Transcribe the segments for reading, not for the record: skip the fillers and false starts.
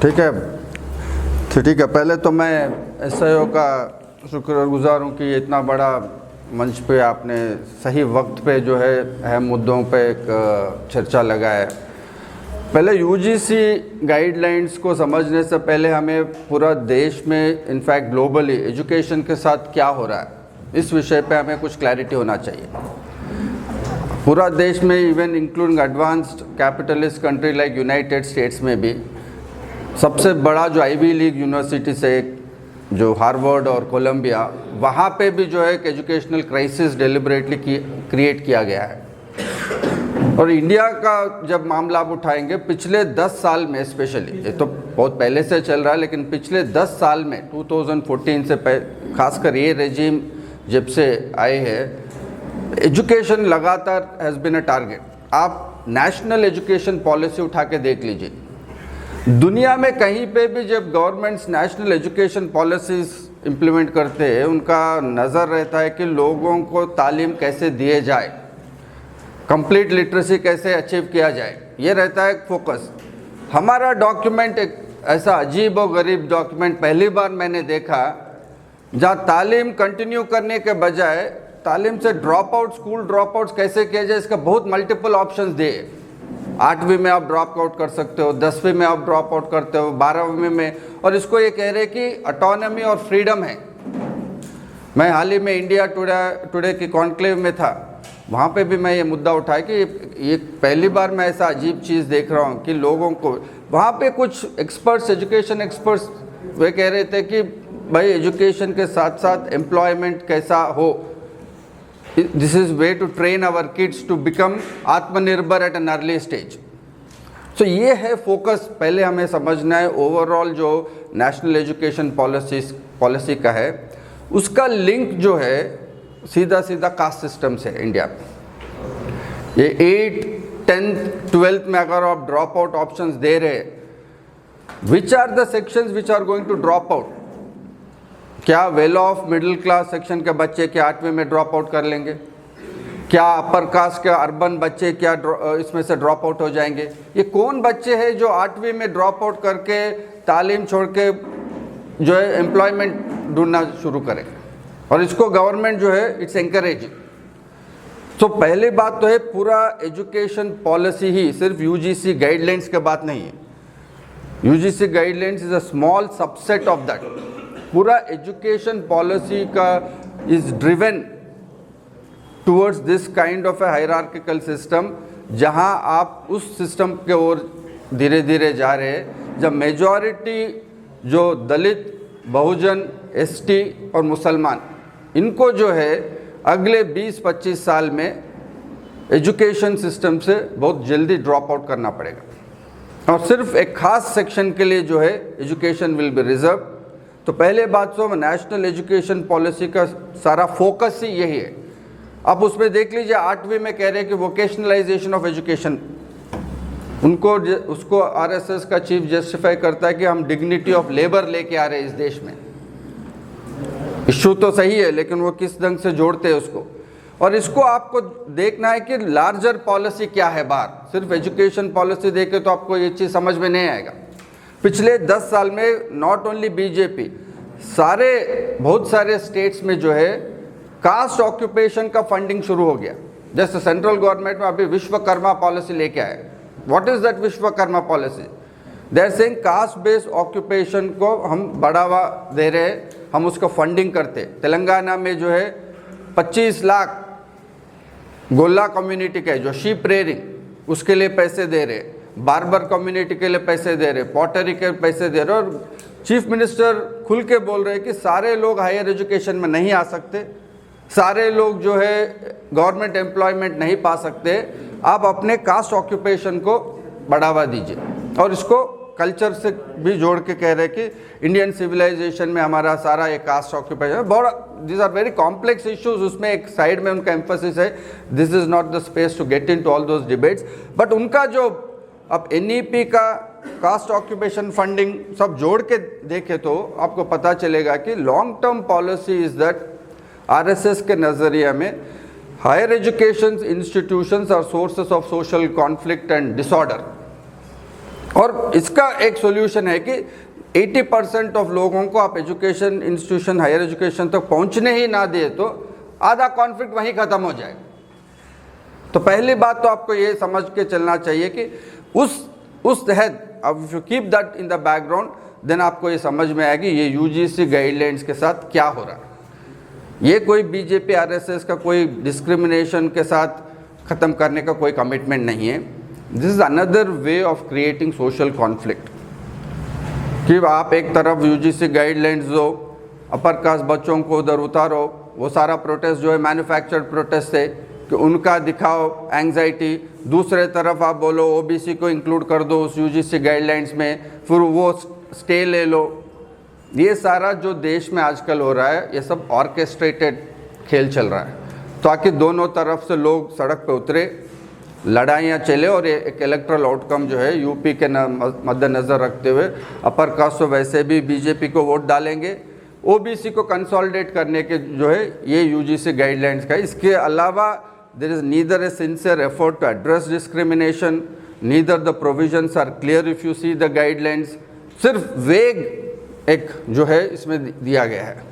ठीक है, तो ठीक है। पहले तो मैं एसआईओ का शुक्रगुजार हूँ कि इतना बड़ा मंच पे आपने सही वक्त पे जो है अहम मुद्दों पे एक चर्चा लगाया। पहले यूजीसी गाइडलाइंस को समझने से पहले हमें पूरा देश में इनफैक्ट ग्लोबली एजुकेशन के साथ क्या हो रहा है इस विषय पे हमें कुछ क्लैरिटी होना चाहिए। पूरा देश में even including advanced capitalist country like United states में भी सबसे बड़ा जो आईवी लीग यूनिवर्सिटी से एक जो हार्वर्ड और कोलंबिया, वहाँ पे भी जो है एक एजुकेशनल क्राइसिस डेलिबरेटली क्रिएट किया गया है। और इंडिया का जब मामला आप उठाएंगे पिछले 10 साल में स्पेशली, ये तो बहुत पहले से चल रहा है लेकिन पिछले 10 साल में 2014 से खासकर ये रेजिम जब से आए हैं, एजुकेशन लगातार हैज़ बिन अ टारगेट। आप नेशनल एजुकेशन पॉलिसी उठा के देख लीजिए, दुनिया में कहीं पे भी जब governments national education policies implement करते हैं उनका नज़र रहता है कि लोगों को तालीम कैसे दिए जाए, कंप्लीट लिटरेसी कैसे अचीव किया जाए, ये रहता है फोकस। हमारा डॉक्यूमेंट एक ऐसा अजीब और गरीब डॉक्यूमेंट पहली बार मैंने देखा जहाँ तालीम कंटिन्यू करने के बजाय तालीम से drop out, school drop outs कैसे किया जाए इसका बहुत मल्टीपल ऑप्शंस दिए। 8वीं में आप ड्रॉप आउट कर सकते हो, 10वीं में आप ड्रॉप आउट करते हो, 12वीं में, और इसको ये कह रहे कि ऑटोनॉमी और फ्रीडम है। मैं हाल ही में इंडिया टुडे की कॉन्क्लेव में था, वहाँ पे भी मैं ये मुद्दा उठाया कि ये पहली बार मैं ऐसा अजीब चीज़ देख रहा हूँ कि लोगों को वहाँ पे कुछ एक्सपर्ट्स, एजुकेशन एक्सपर्ट्स, वे कह रहे थे कि भाई एजुकेशन के साथ साथ एम्प्लॉयमेंट कैसा हो, this is way to train our kids to become आत्मनिर्भर at an early stage. So ये है फोकस, पहले हमें समझना है ओवरऑल जो नेशनल एजुकेशन पॉलिसी का है उसका लिंक जो है सीधा सीधा कास्ट सिस्टम से इंडिया में। ये 8th 10th 12th में अगर आप ड्रॉप आउट ऑप्शन दे रहे, which are the sections which are going to drop out? क्या well off middle class section के बच्चे क्या 8वीं में ड्रॉप आउट कर लेंगे? क्या अपर कास्ट के अर्बन बच्चे क्या इसमें से ड्रॉप आउट हो जाएंगे? ये कौन बच्चे हैं जो 8वीं में ड्रॉप आउट करके तालीम छोड़ के जो है एम्प्लॉयमेंट ढूंढना शुरू करें? और इसको गवर्नमेंट जो है इट्स एनकरेजिंग। तो पहली बात तो है पूरा एजुकेशन पॉलिसी ही सिर्फ यूजीसी गाइडलाइंस के बात नहीं है। UGC guidelines is a small subset of that. पूरा एजुकेशन पॉलिसी का is driven towards this kind of A hierarchical system, जहां आप उस सिस्टम के ओर धीरे धीरे जा रहे हैं जब मेजॉरिटी जो दलित, बहुजन, एसटी और मुसलमान, इनको जो है अगले 20-25 साल में एजुकेशन सिस्टम से बहुत जल्दी ड्रॉप आउट करना पड़ेगा और सिर्फ एक खास सेक्शन के लिए जो है एजुकेशन विल बी रिजर्व। तो पहले बात तो नेशनल एजुकेशन पॉलिसी का सारा फोकस ही यही है। अब उसमें देख लीजिए 8वीं में कह रहे हैं कि वोकेशनलाइजेशन ऑफ एजुकेशन, उनको उसको आरएसएस का चीफ जस्टिफाई करता है कि हम डिग्निटी ऑफ लेबर लेके आ रहे हैं इस देश में। इशू तो सही है लेकिन वो किस ढंग से जोड़ते हैं उसको, और इसको आपको देखना है कि लार्जर पॉलिसी क्या है बाहर। सिर्फ एजुकेशन पॉलिसी देखे तो आपको ये चीज़ समझ में नहीं आएगा। पिछले 10 साल में नॉट ओनली बीजेपी, बहुत सारे स्टेट्स में जो है कास्ट ऑक्यूपेशन का फंडिंग शुरू हो गया। जैसे सेंट्रल गवर्नमेंट में अभी विश्वकर्मा पॉलिसी लेके आए। What is that Vishwakarma policy? They are saying caste based occupation को हम बढ़ावा दे रहे हैं, हम उसको फंडिंग करते। तेलंगाना में जो है 25 लाख गोल्ला कम्युनिटी के जो शीप रेयरिंग उसके लिए पैसे दे रहे, बार्बर कम्युनिटी के लिए पैसे दे रहे, पॉटरी के पैसे दे रहे, और चीफ मिनिस्टर खुल के बोल रहे हैं कि सारे लोग हायर एजुकेशन में नहीं आ सकते, सारे लोग जो है गवर्नमेंट एम्प्लॉयमेंट नहीं पा सकते, आप अपने कास्ट ऑक्यूपेशन को बढ़ावा दीजिए। और इसको कल्चर से भी जोड़ के कह रहे हैं कि इंडियन सिविलाइजेशन में हमारा सारा ये कास्ट ऑक्यूपेशन बहुत, this are very complex issues. उसमें एक साइड में उनका एम्फोसिस है, this is not the space to get into all those debates, but उनका जो अब एनईपी का कास्ट ऑक्यूपेशन फंडिंग सब जोड़ के देखे तो आपको पता चलेगा कि long term policy is that RSS के नज़रिया में higher education institutions are sources of social conflict and disorder. और इसका एक सॉल्यूशन है कि 80% ऑफ लोगों को आप एजुकेशन इंस्टीट्यूशन, हायर एजुकेशन तक पहुंचने ही ना दे तो आधा कॉन्फ्लिक्ट वहीं ख़त्म हो जाएगा। तो पहली बात तो आपको ये समझ के चलना चाहिए कि उस तहत अब if you keep that in the background, then आपको ये समझ में आएगी ये यूजीसी गाइडलाइंस के साथ क्या हो रहा है। ये कोई बीजेपी आरएसएस का कोई डिस्क्रिमिनेशन के साथ ख़त्म करने का कोई कमिटमेंट नहीं है। This is another way of creating social conflict कि आप एक तरफ यूजीसी गाइडलाइंस दो, अपर कास्ट बच्चों को उधर उतारो, वो सारा प्रोटेस्ट जो है मैन्युफैक्चर्ड प्रोटेस्ट है कि उनका दिखाओ एंग्जाइटी, दूसरे तरफ आप बोलो ओबीसी को इंक्लूड कर दो उस यूजीसी गाइडलाइंस में, फिर वो स्टे ले लो। ये सारा जो देश में आजकल हो रहा है ये सब ऑर्केस्ट्रेटेड खेल चल रहा है ताकि दोनों तरफ से लोग सड़क पे उतरे, लड़ाइयाँ चले और एक इलेक्ट्रल आउटकम जो है यूपी के मद्देनज़र रखते हुए अपर कास्ट तो वैसे भी बीजेपी को वोट डालेंगे, ओबीसी को कंसोलिडेट करने के जो है ये यूजीसी गाइडलाइंस का। इसके अलावा there is neither a sincere effort to address discrimination, neither the provisions are clear if you see the guidelines, सिर्फ वेग एक जो है इसमें दिया गया है।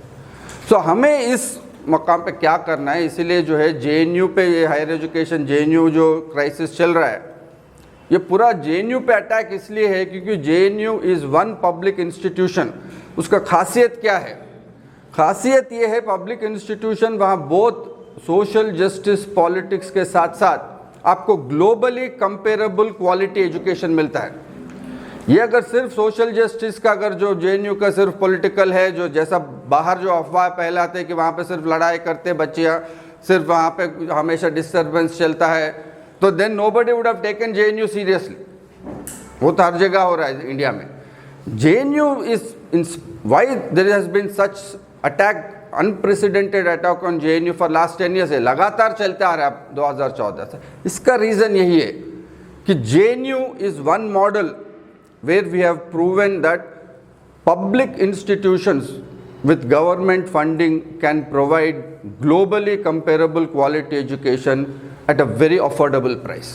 सो हमें इस मकाम पे क्या करना है, इसीलिए जो है जेएनयू पे ये हायर एजुकेशन जेएनयू जो क्राइसिस चल रहा है, ये पूरा जेएनयू पे अटैक इसलिए है क्योंकि JNU is one public institution. उसका खासियत क्या है? खासियत ये है पब्लिक इंस्टीट्यूशन वहाँ बहुत सोशल जस्टिस पॉलिटिक्स के साथ साथ आपको ग्लोबली कंपेरेबल क्वालिटी एजुकेशन मिलता है। ये अगर सिर्फ सोशल जस्टिस का अगर जो जेएनयू का सिर्फ पॉलिटिकल है, जो जैसा बाहर जो अफवाह फैलाते हैं कि वहाँ पे सिर्फ लड़ाई करते बच्चियाँ, सिर्फ वहाँ पे हमेशा डिस्टर्बेंस चलता है, तो then nobody would have taken JNU seriously. वो तो हर जगह हो रहा है इंडिया में। JNU is why there has been such attack, unprecedented attack on JNU for last 10 years है, लगातार चलता आ रहा है 2014 से। इसका रीज़न यही है कि JNU is one model where we have proven that public institutions with government funding can provide globally comparable quality education at a very affordable price.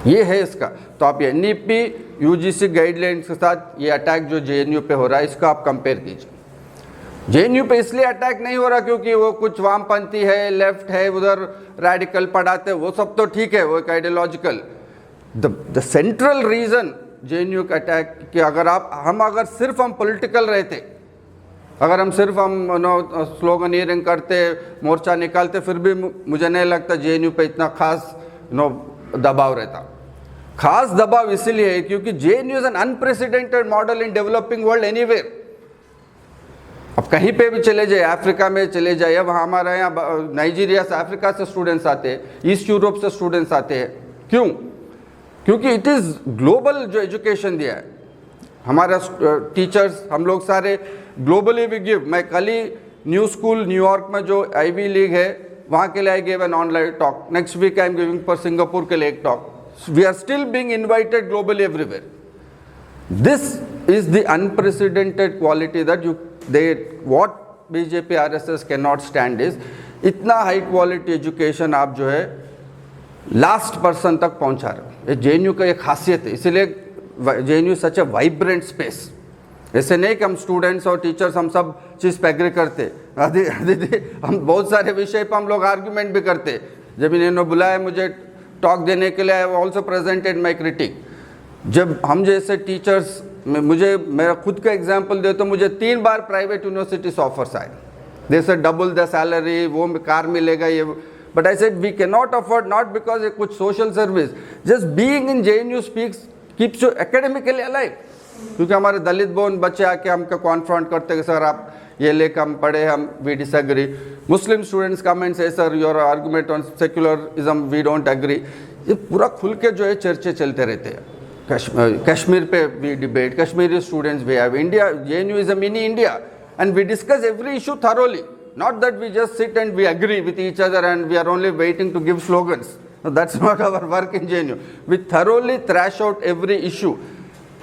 ये है इसका। तो आप एनईपी यूजीसी गाइडलाइंस के साथ ये अटैक जो जेएनयू पे हो रहा है इसका आप कंपेयर कीजिए। जेएनयू पे इसलिए अटैक नहीं हो रहा क्योंकि वो कुछ वामपंथी है, लेफ्ट है, उधर रेडिकल पढ़ाते, वो सब तो ठीक है, वो एक ideological. The central reason JNU का अटैक कि अगर अगर सिर्फ हम पॉलिटिकल रहते, अगर हम सिर्फ स्लोगनियरिंग करते, मोर्चा निकालते, फिर भी मुझे नहीं लगता जेएनयू पे इतना खास दबाव रहता। खास दबाव इसलिए है क्योंकि JNU is an unprecedented model in developing world anywhere. अब कहीं पे भी चले जाए, अफ्रीका में चले जाए, वहाँ हमारे यहाँ नाइजीरिया से, अफ्रीका से स्टूडेंट्स आते हैं, ईस्ट यूरोप से स्टूडेंट्स आते हैं। क्यों? क्योंकि इट इज़ ग्लोबल जो एजुकेशन दिया है हमारा टीचर्स, हम लोग सारे ग्लोबली वी गिव। मैं कल ही न्यू स्कूल न्यूयॉर्क में जो आईवी लीग है वहाँ के लिए I give an online talk. Next week I am giving for Singapore के लिए एक टॉक। We are still being invited globally everywhere. This is the unprecedented quality that what BJP RSS can not stand is इतना high quality education आप जो है last person तक पहुंचा रहे हो। ये जेएनयू का एक खासियत है, इसीलिए जेएनयू सच ए वाइब्रेंट स्पेस। ऐसे नहीं कि हम स्टूडेंट्स और टीचर्स हम सब चीज़ पे एग्री करते, हम बहुत सारे विषय पर हम लोग आर्ग्यूमेंट भी करते। जब इन्होंने बुलाया मुझे टॉक देने के लिए, I also presented my critic. जब हम जैसे टीचर्स, मुझे मेरा खुद का एग्जाम्पल दे तो मुझे 3 बार प्राइवेट यूनिवर्सिटी से ऑफर्स आए, जैसे डबल द सैलरी, वो कार मिलेगा, ये। But I said we cannot afford, not because it कुछ social service, just being in JNU keeps you academically alive। क्योंकि हमारे दलित बोन बच्चे आके हमको कॉन्फ्रंट करते हैं, सर आप ये लेकर हम पढ़े, हम we disagree. Muslim students comment से, sir your argument on secularism we don't agree. ये पूरा खुल के जो है चर्चे चलते रहते हैं। कश्मीर पे वी डिबेट, कश्मीरी स्टूडेंट्स भी have, India, JNU is a mini India and we discuss every issue thoroughly। Not that we just sit and we agree with each other and we are only waiting to give slogans. No, that's not our work in JNU. We thoroughly thrash out every issue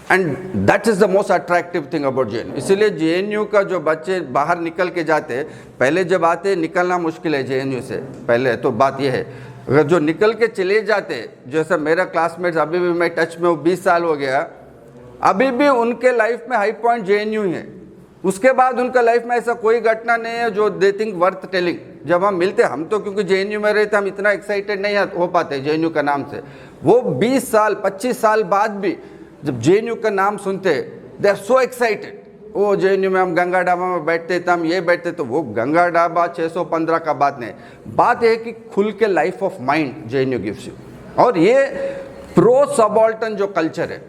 and that is the most attractive thing about JNU. इसीलिए JNU का जो बच्चे बाहर निकल के जाते हैं, पहले जब आते निकलना मुश्किल है JNU से पहले, तो बात यह है। अगर जो निकल के चले जाते, जैसे मेरा क्लासमेट्स अभी भी मैं टच में हूँ, 20 साल हो गया, अभी भी उनके लाइफ में हाई पॉइंट जेएनयू है। उसके बाद उनका लाइफ में ऐसा कोई घटना नहीं है जो दे थिंक वर्थ टेलिंग। जब हम मिलते, हम तो क्योंकि जेएनयू में रहते, हम इतना एक्साइटेड नहीं हो पाते जेएनयू का नाम से। वो 20 साल 25 साल बाद भी जब जेएनयू का नाम सुनते, दे आर सो एक्साइटेड। वो जेएनयू में हम गंगा ढाबा में बैठते थे, हम ये बैठते, तो वो गंगा ढाबा 615 का बात नहीं, बात है कि खुल के life of mind JNU gives you. और ये प्रो सबाल्टर्न जो कल्चर है,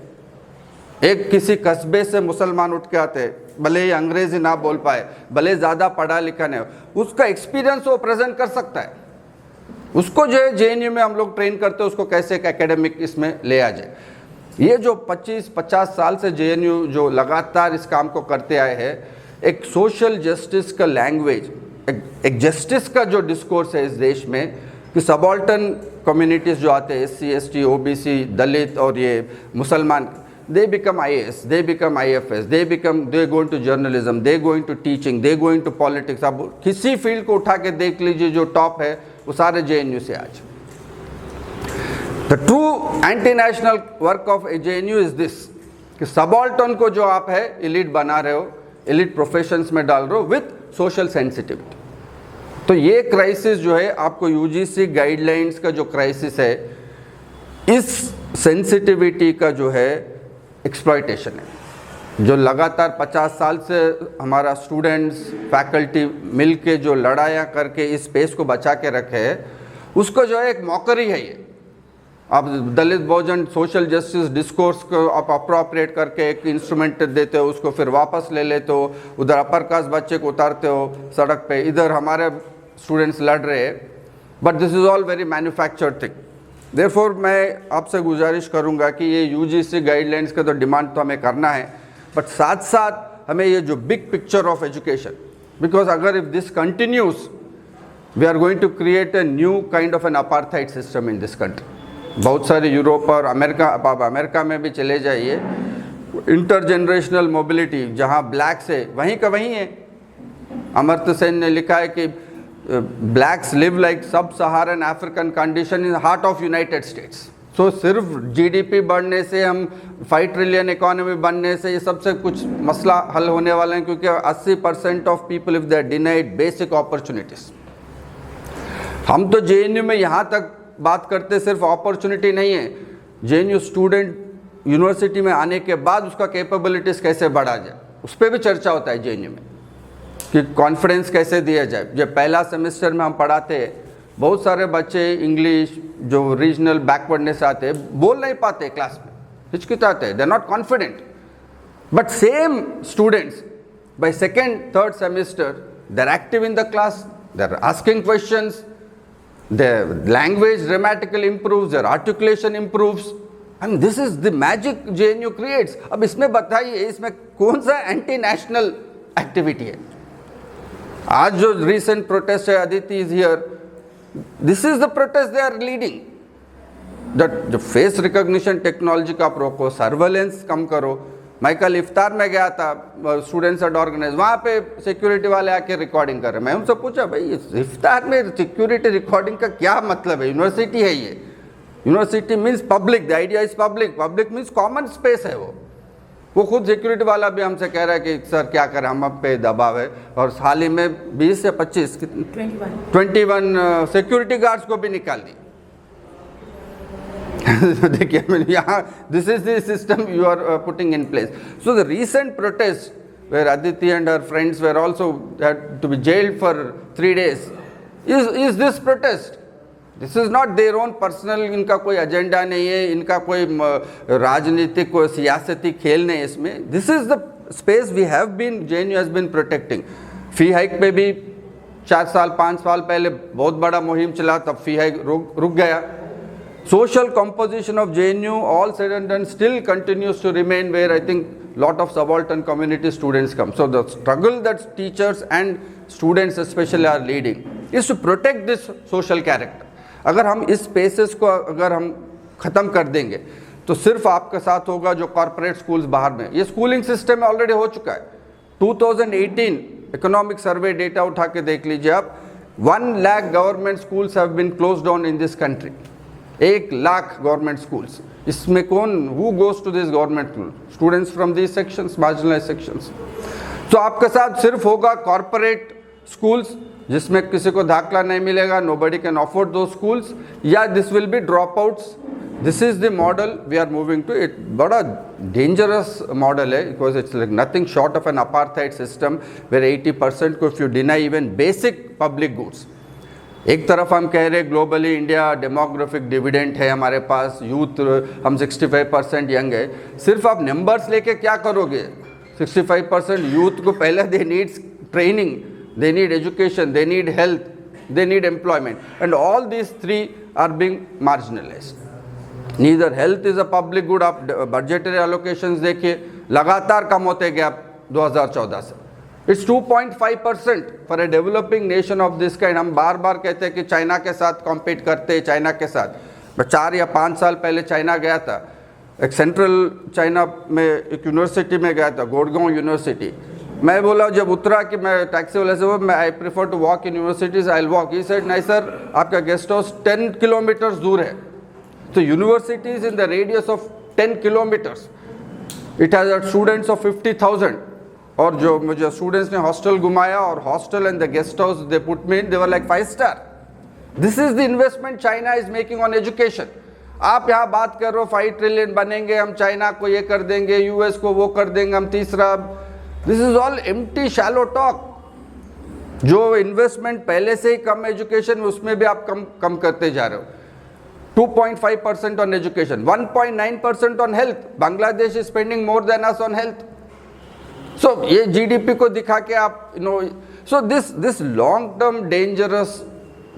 एक किसी कस्बे से मुसलमान उठ के आते, भले ही अंग्रेजी ना बोल पाए, भले ज़्यादा पढ़ा लिखा नहीं, उसका एक्सपीरियंस वो प्रेजेंट कर सकता है। उसको जो है जेएनयू में हम लोग ट्रेन करते हैं, उसको कैसे एक एकेडमिक इसमें ले आ जाए। ये जो 25-50 साल से जेएनयू जो लगातार इस काम को करते आए हैं, एक सोशल जस्टिस का लैंग्वेज, एक जस्टिस का जो डिस्कोर्स है इस देश में, कि सबाल्टर्न कम्युनिटीज़ जो आते हैं, SC ST OBC दलित और ये मुसलमान, they become IAS, they become IFS, they go into journalism, they go into teaching, they go into politics। अब किसी फील्ड को उठा के देख लीजिए, जो टॉप है वो सारे जेएनयू से आज। The true anti national work of JNU is this, कि सबाल्टर्न को जो आप है एलिट बना रहे हो, एलिट प्रोफेशंस में डाल रहे हो विथ सोशल सेंसिटिविटी। तो ये क्राइसिस जो है आपको UGC गाइडलाइंस का जो क्राइसिस है, इस सेंसिटिविटी का जो है एक्सप्लॉयटेशन है, जो लगातार 50 साल से हमारा स्टूडेंट्स फैकल्टी मिल के जो लड़ाइयाँ करके इस स्पेस को बचा के रखे है, उसको जो है एक मौकरी है ये। आप दलित बहुजन सोशल जस्टिस डिस्कोर्स को आप अप्रोप्रिएट करके एक इंस्ट्रूमेंट देते हो, उसको फिर वापस ले लेते हो, उधर अपर कास्ट बच्चे को उतारते हो सड़क पे, इधर हमारे स्टूडेंट्स लड़ रहे हैं, but this is all very manufactured thing. Therefore मैं आपसे गुजारिश करूंगा कि ये UGC गाइडलाइंस का तो डिमांड तो हमें करना है, बट साथ साथ हमें ये जो big picture of education, because अगर if this continues we are going to create a new kind of an apartheid system in this country. बहुत सारे यूरोप और अमेरिका, आप अमेरिका में भी चले जाइए, इंटरजेनरेशनल मोबिलिटी जहाँ ब्लैक्स है वहीं का वहीं है। अमर्त्य सेन ने लिखा है कि blacks live like sub-Saharan African condition in the heart of United States। So सिर्फ GDP बढ़ने से, हम 5 ट्रिलियन इकोनॉमी बनने से ये सबसे कुछ मसला हल होने वाला है, क्योंकि 80% of people if they are denied basic opportunities. हम तो जेएनयू में यहाँ तक बात करते, सिर्फ अपॉर्चुनिटी नहीं है, जेएनयू स्टूडेंट यूनिवर्सिटी में आने के बाद उसका कैपेबिलिटीज़ कैसे बढ़ा जाए, उस पर भी चर्चा होता है जेएनयू में, कि कॉन्फिडेंस कैसे दिया जाए। जब पहला सेमेस्टर में हम पढ़ाते हैं, बहुत सारे बच्चे इंग्लिश जो रीजनल बैकवर्डनेस आते हैं बोल नहीं पाते, क्लास में हिचकिचाते हैं, they are not confident. But same students by second third semester they are active in the class, they are asking questions, their language dramatically improves, their articulation improves, and this is the magic JNU creates। अब इसमें बताइए, इसमें कौन सा anti national activity है? आज जो recent protest है, Aditi is here, this is the protest they are leading, that जो फेस रिकॉग्निशन टेक्नोलॉजी का रोको, सर्वेलेंस कम करो। मैं कल इफ्तार में गया था, स्टूडेंट्स एड ऑर्गेनाइज, वहाँ पे सिक्योरिटी वाले आके रिकॉर्डिंग कर रहे हैं। मैं उनसे पूछा, भाई इफ्तार में सिक्योरिटी रिकॉर्डिंग का क्या मतलब है? यूनिवर्सिटी है ये, university means public, the idea is public, public means common space है। वो खुद सिक्योरिटी वाला भी हमसे कह रहा है कि सर क्या करें, हम पे दबाव है। और हाल ही में 20 से 25 21 सिक्योरिटी गार्ड्स को भी निकाल दी। देखिए यहाँ, this is the system you are putting in place. So the recent protest where Aditi and her friends were also had to be jailed for 3 days is this protest? This is not their own personal, इनका कोई agenda नहीं है, इनका कोई राजनीतिक कोई सियासती खेल नहीं है इसमें। This is the space we have been, JNU has been protecting. Fee hike पे भी 4 साल 5 साल पहले बहुत बड़ा मुहिम चला, तब फी हाइक रुक गया। Social composition of JNU, all said and done, still continues to remain where I think lot of subaltern community students come. So the struggle that teachers and students especially are leading is to protect this social character. अगर हम इस spaces को अगर हम ख़त्म कर देंगे तो सिर्फ आपके साथ होगा जो कॉर्पोरेट स्कूल्स बाहर में, ये स्कूलिंग सिस्टम ऑलरेडी हो चुका है। 2018 इकोनॉमिक सर्वे डेटा उठा के देख लीजिए आप, 1 lakh government schools have been closed down in this country. 1 lakh government schools. इसमें कौन, who goes to this government school? Students from these sections, marginalized sections. तो आपके साथ सिर्फ होगा कॉर्पोरेट स्कूल्स जिसमें किसी को दाखला नहीं मिलेगा, nobody can afford those schools, या this will be dropouts. This is the model we are moving to. It बड़ा dangerous model है because it's like nothing short of an apartheid system where 80% को if you deny even basic public goods. एक तरफ हम कह रहे globally India demographic dividend है हमारे पास, यूथ हम 65% यंग है, सिर्फ आप नंबर्स लेके क्या करोगे? 65% यूथ को पहले दे needs training, they need education, they need health, they need employment, and all these three are being marginalized. Neither health is a public good. आप budgetary allocations देखिए लगातार कम होते गए आप 2014 से. It's 2.5% for a developing nation of this kind. हम बार बार कहते हैं कि चाइना के साथ compete करते हैं, चाइना के साथ. मैं 4 या 5 साल पहले चाइना गया था, एक सेंट्रल चाइना में एक यूनिवर्सिटी में गया था, गोडगांव यूनिवर्सिटी. मैं बोला जब उतरा कि मैं टैक्सी वाले से मैं I prefer to walk in universities, I will walk. He said नहीं सर, आपका गेस्ट हाउस 10 किलोमीटर्स दूर है. तो universities in the radius of 10 kilometres, it has students of 50,000. और जो मुझे स्टूडेंट्स ने हॉस्टल घुमाया, और hostel and the guest house they put me in, they were like 5 star. This is the investment China is making on education. आप यहाँ बात कर रहे हो 5 ट्रिलियन बनेंगे, हम चाइना को ये कर देंगे, यूएस को वो कर देंगे, हम तीसरा. This is all empty shallow talk. जो इन्वेस्टमेंट पहले से ही कम एजुकेशन में, उसमें भी आप कम करते जा रहे हो. 2.5% on education, 1.9% on health. Bangladesh is spending more than us on health. So ये जीडीपी को दिखा के आप so this long term dangerous,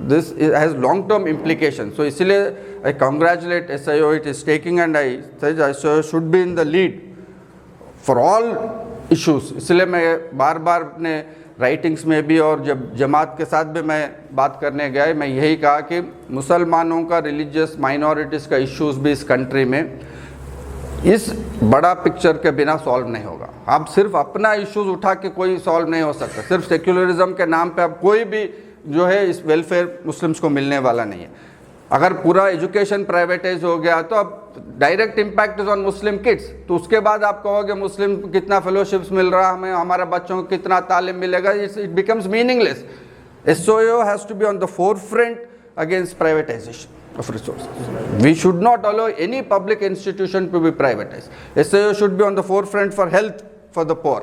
this has long term implications. So इसलिए I congratulate SIO, it is taking, and I said SIO should be in the lead for all issues. इसलिए मैं बार बार अपने writings में भी और जब जमात के साथ भी मैं बात करने गया, मैं यही कहा कि मुसलमानों का, रिलीजियस माइनॉरिटीज़ का इश्यूज़ भी इस कंट्री में इस बड़ा पिक्चर के बिना सॉल्व नहीं होगा. आप सिर्फ अपना इश्यूज़ उठा के कोई सॉल्व नहीं हो सकता. सिर्फ सेक्युलरिज्म के नाम पे आप कोई भी जो है इस वेलफेयर मुस्लिम्स को मिलने वाला नहीं है. अगर पूरा एजुकेशन प्राइवेटाइज हो गया तो अब direct impact is on Muslim kids. तो उसके बाद आप कहोगे मुस्लिम को कितना फेलोशिप्स मिल रहा, हमें हमारे बच्चों को कितना तालीम मिलेगा. It becomes meaningless. SOAO has to be on the forefront against privatisation of resources. We should not allow any public institution to be privatized. SIO should be on the forefront for health for the poor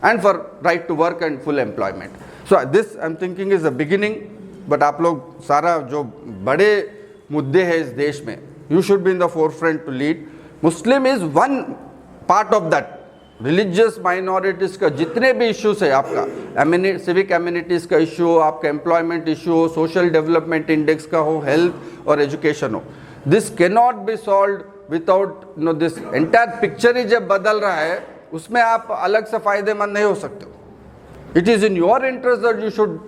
and for right to work and full employment. So this I'm thinking is the beginning, but आप लोग सारा जो बड़े मुद्दे हैं इस देश में, you should be in the forefront to lead. Muslim is one part of that. Religious minorities का जितने भी इश्यूज है, आपका सिविक एम्यूनिटीज़ का इशू हो, आपका एम्प्लॉयमेंट इशू हो, सोशल डेवलपमेंट इंडेक्स का हो, हेल्थ और एजुकेशन हो, this can not be solve without this entire picture ही जब बदल रहा है, उसमें आप अलग से फ़ायदेमंद नहीं हो सकते हो. It is in your interest that you should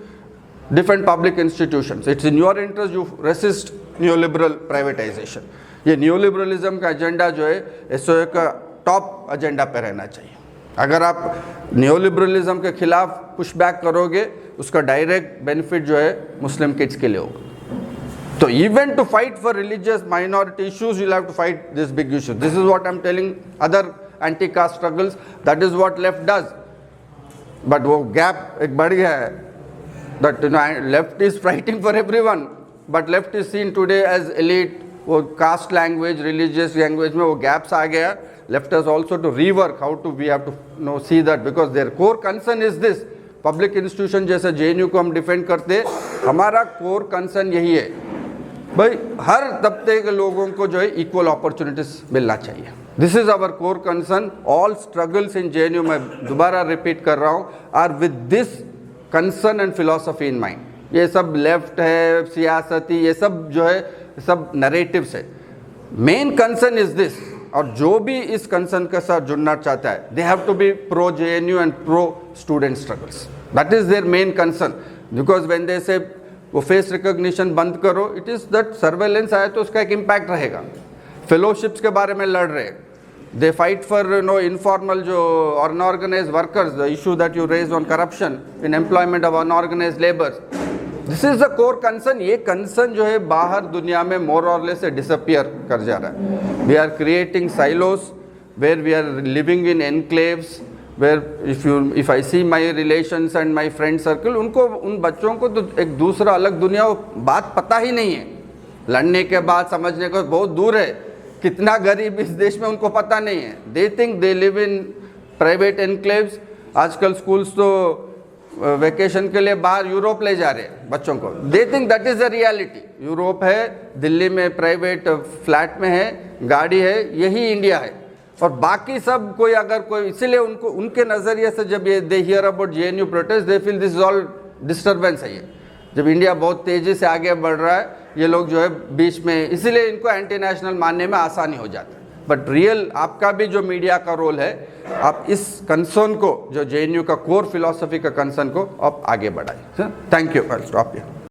defend public institutions. It's in your interest you resist neoliberal privatisation. ये न्यूलिबरलिज्म का एजेंडा जो है SOAO का टॉप एजेंडा पे रहना चाहिए. अगर आप न्यूलिबरलिज्म के खिलाफ पुश बैक करोगे, उसका डायरेक्ट बेनिफिट जो है मुस्लिम किड्स के लिए होगा. तो even to fight for religious minority issues, you have to fight this big issue. This is what I am telling other anti caste struggles, that is what left does. But वो gap एक बढ़ गया है. That left is fighting for everyone, but left is seen today as elite. वो caste language, religious language में वो gaps आ गया. Left us also to rework how to, we have to see that, because their core concern is this. Public institution जैसे JNU को हम defend करते, हमारा core concern यही है भाई, हर तबके के लोगों को जो है इक्वल अपॉर्चुनिटीज मिलना चाहिए. This is our core concern. All struggles in JNU, मैं दोबारा रिपीट कर रहा हूँ, are with this concern and philosophy in mind. ये सब लेफ्ट है, सियासती, ये सब जो है सब नरेटिव्स है. Main concern is this. और जो भी इस कंसर्न के साथ जुड़ना चाहता है, they have to be pro JNU and pro student struggles. That is their main concern. Because when they say वो फेस रिकॉग्निशन बंद करो, इट इज़ दैट सर्वेलेंस आया तो उसका एक इम्पैक्ट रहेगा. फेलोशिप्स के बारे में लड़ रहे, दे फाइट फॉर इनफॉर्मल जो unorganised workers, the issue that you raise on corruption in employment of unorganised labours. This is the core concern. ये कंसर्न जो है बाहर दुनिया में मोर और लेस डिसअपियर कर जा रहा है। We are creating silos where we are living in enclaves, where if I see my relations and my friend circle, उनको, उन बच्चों को तो एक दूसरा अलग दुनिया बात पता ही नहीं है। लड़ने के बाद समझने को बहुत दूर है। कितना गरीब इस देश में उनको पता नहीं है। They think they live in private enclaves. आजकल स्कूल्स तो वेकेशन के लिए बाहर यूरोप ले जा रहे हैं बच्चों को। They think that is the reality. Europe है, दिल्ली में प्राइवेट फ्लैट में है, गाड़ी है, यही इंडिया है। और बाकी सब कोई अगर कोई, इसीलिए उनको, उनके नज़रिए से जब ये they hear about JNU protest, they feel this is all disturbance है। ये जब इंडिया बहुत तेज़ी से आगे बढ़ रहा है, ये लोग जो है बीच में, इसीलिए इनको एंटी नेशनल मानने में आसानी हो जाता है। बट रियल आपका भी जो मीडिया का रोल है, आप इस कंसर्न को, जो JNU का कोर फिलॉसफी का कंसर्न को आप आगे बढ़ाएं। Thank you. I stop here.